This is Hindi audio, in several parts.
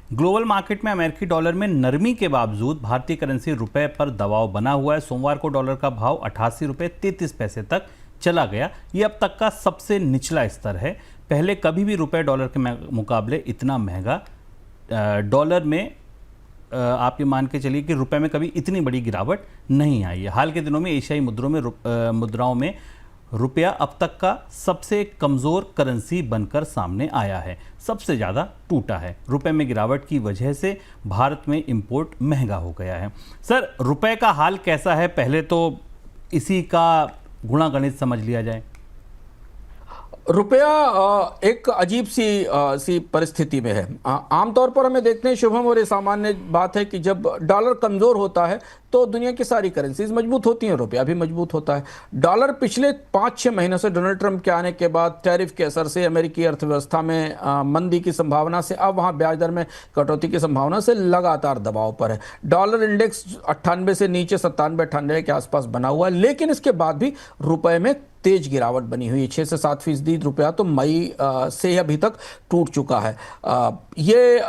ग्लोबल मार्केट में अमेरिकी डॉलर में नरमी के बावजूद भारतीय करेंसी रुपए पर दबाव बना हुआ है। सोमवार को डॉलर का भाव 88 रुपये 33 पैसे तक चला गया। ये अब तक का सबसे निचला स्तर है। पहले कभी भी रुपए डॉलर के मुकाबले इतना महंगा डॉलर में आप ये मान के चलिए कि रुपए में कभी इतनी बड़ी गिरावट नहीं आई है। हाल के दिनों में एशियाई मुद्राओं में रुपया अब तक का सबसे कमज़ोर करेंसी बनकर सामने आया है, सबसे ज़्यादा टूटा है। रुपए में गिरावट की वजह से भारत में इंपोर्ट महंगा हो गया है। सर, रुपए का हाल कैसा है, पहले तो इसी का गुणा गणित समझ लिया जाए। रुपया एक अजीब सी परिस्थिति में है। आमतौर पर हमें देखते हैं शुभम, और ये सामान्य बात है कि जब डॉलर कमज़ोर होता है तो दुनिया की सारी करेंसीज मजबूत होती हैं, रुपया भी मजबूत होता है। डॉलर पिछले 5-6 महीनों से डोनाल्ड ट्रंप के आने के बाद टैरिफ के असर से, अमेरिकी अर्थव्यवस्था में मंदी की संभावना से, अब वहाँ ब्याज दर में कटौती की संभावना से लगातार दबाव पर है। डॉलर इंडेक्स 98 से नीचे 97-98 के आसपास बना हुआ है, लेकिन इसके बाद भी रुपए में तेज गिरावट बनी हुई है। 6 से 7% रुपया तो मई से अभी तक टूट चुका है। ये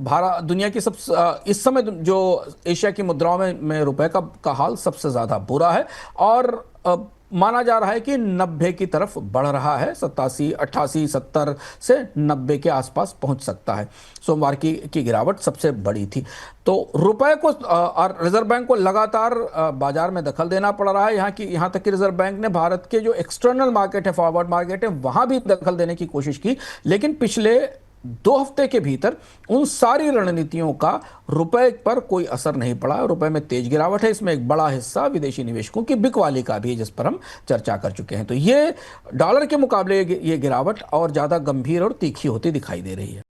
भारत दुनिया की सब इस समय जो एशिया की मुद्राओं में रुपए का हाल सबसे ज़्यादा बुरा है, और माना जा रहा है कि 90 की तरफ बढ़ रहा है। 87, 88, 70 से 90 के आसपास पहुंच सकता है। सोमवार की गिरावट सबसे बड़ी थी। तो रुपए को और रिजर्व बैंक को लगातार बाजार में दखल देना पड़ रहा है। यहाँ तक कि रिजर्व बैंक ने भारत के जो एक्सटर्नल मार्केट है, फॉरवर्ड मार्केट है, वहां भी दखल देने की कोशिश की, लेकिन पिछले 2 हफ्ते के भीतर उन सारी रणनीतियों का रुपए पर कोई असर नहीं पड़ा। रुपए में तेज गिरावट है। इसमें एक बड़ा हिस्सा विदेशी निवेशकों की बिकवाली का भी है, जिस पर हम चर्चा कर चुके हैं। तो ये डॉलर के मुकाबले ये गिरावट और ज्यादा गंभीर और तीखी होती दिखाई दे रही है।